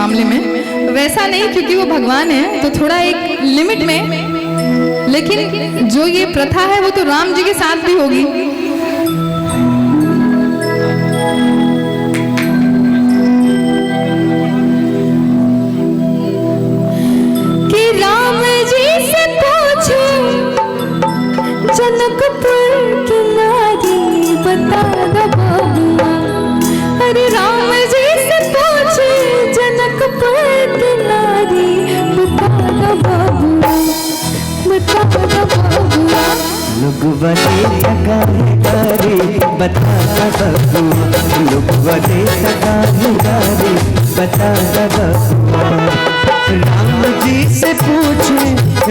मामले में, वैसा नहीं क्योंकि वो भगवान है तो थोड़ा एक लिमिट में, लेकिन जो ये प्रथा है वो तो राम जी के साथ भी होगी। कि राम जी से पूछो जनकपुर की नारी बता दो बबुआ, अरे राम जी से पूछे जनकपुर की नारी बता दो बबुआ, बता दो बबुआ। लोग बने सगारे बता दो बबुआ, लोग बने सगारे बता दो बबुआ। राम जी से पूछे,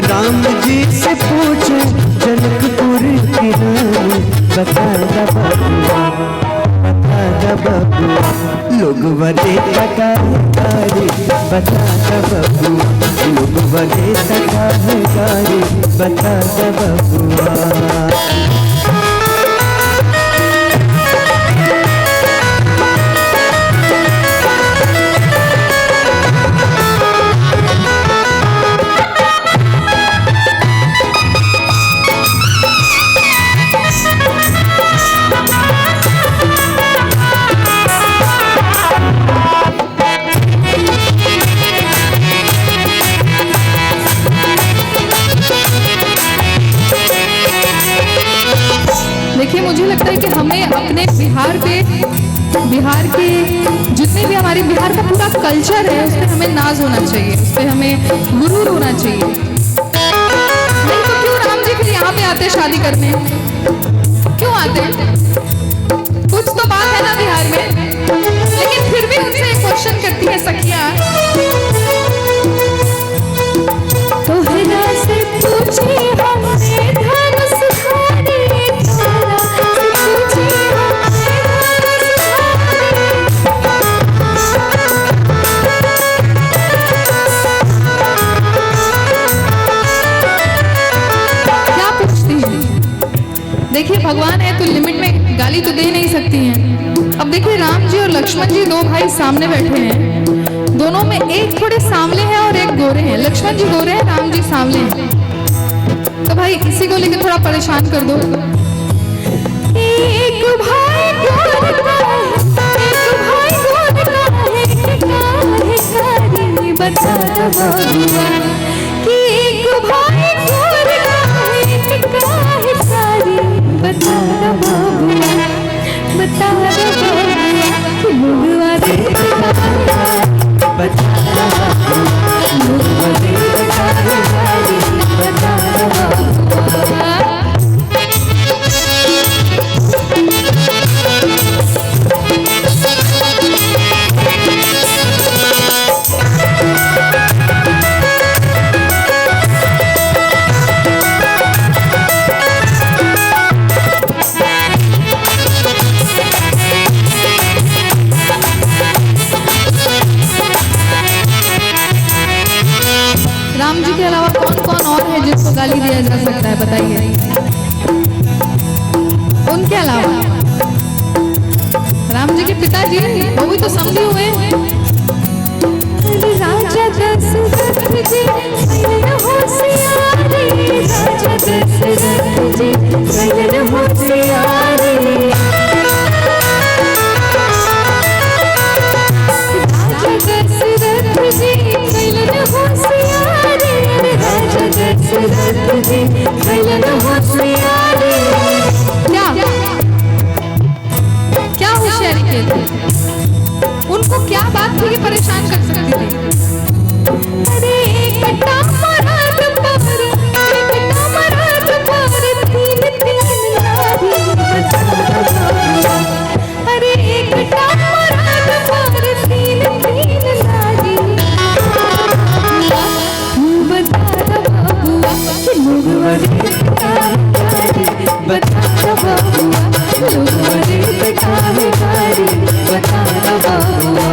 राम जी से पूछे जनकपुर की रानी बता दो बबुआ, बता दो बबुआ। लोग बने सगारे बता दो बबुआ, लोग बने सगारे बता दो बबुआ। देखिए, मुझे लगता है कि हमें अपने बिहार के जितने भी हमारे बिहार का पूरा कल्चर है उस पर हमें नाज होना चाहिए, उस पर हमें गुरूर होना चाहिए। नहीं तो क्यों राम जी फिर यहाँ पे आते शादी करने, क्यों आते? कुछ तो बात है ना बिहार में। लेकिन फिर भी उनसे एक क्वेश्चन करती है सखियां, तो हिना से पूछे हमसे धनुष धारी तारा, पूछे हमसे क्या पूछती है? देखिए, भगवान है तो लिमिट में गाली तो दे नहीं सकती हैं। अब देखिए, राम जी और लक्ष्मण जी दो भाई सामने बैठे हैं, दोनों में एक थोड़े सांवले हैं और एक गोरे हैं। लक्ष्मण जी गोरे हैं, राम जी सांवले हैं। तो भाई इसी को लेकर थोड़ा परेशान कर दो। एक भाई गोरे का है, एक भाई गोरे का है, काहे सारी बता दो बबुआ, कि एक भाई गोरे का है, काहे सारी बता दो बबुआ, बता दो बबुआ। कि बबुआ रे बता दो बबुआ, बता दो बबुआ। राम जी के अलावा कौन कौन और है जिसको गाली दिया जा सकता है, बताइए? उनके अलावा राम जी के पिताजी, वो भी तो समझे हुए हैं। राजा दशरथ जी होशियारे, राजा दशरथ जी होशियारे, राजा दशरथ जी होशियारे, राजा दशरथ जी होशियारे। क्या होशियारी के थे? उनको क्या बात थी कि परेशान कर सकती थी? अरे एक मरद पर, एक मरद पर तीन तीन नारी बता दो बबुआ, अरे एक मरद पर तीन तीन नारी बता दो बबुआ, कि लोगवा रे बता दो बबुआ, लोगवा रे बता दो बबुआ।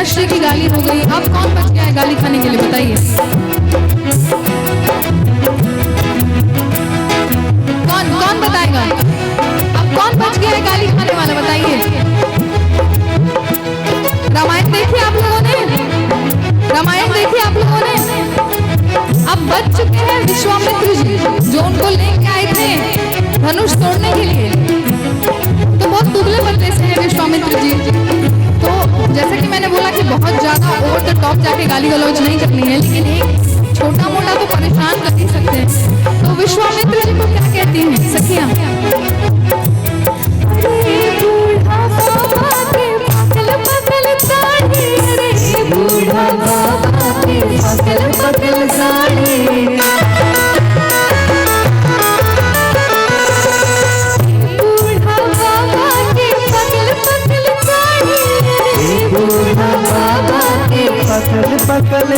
पिताश्री की गाली हो गई, अब कौन बच गया है गाली खाने के लिए, बताइए। कौन कौन बताएगा, अब कौन बच गया है गाली खाने वाला, बताइए। रामायण देखी आप लोगों ने, रामायण देखी आप लोगों ने। अब बच चुके हैं विश्वामित्र जी, जो उनको लेके आए थे धनुष तोड़ने के लिए। तो बहुत दुबले पतले से हैं विश्वामित्र जी। तो जैसा कि मैंने बोला कि बहुत ज्यादा ओवर द टॉप जाके गाली गलौज नहीं करनी है, लेकिन एक छोटा मोटा तो परेशान कर ही सकते हैं। तो विश्वामित्र जी को क्या कहती हैं सखियां? बूढ़ा बाबा के पकल पकल साड़ी, बूढ़ा बाबा के पकल पकल साड़ी, बूढ़ा बाबा के पकल पकल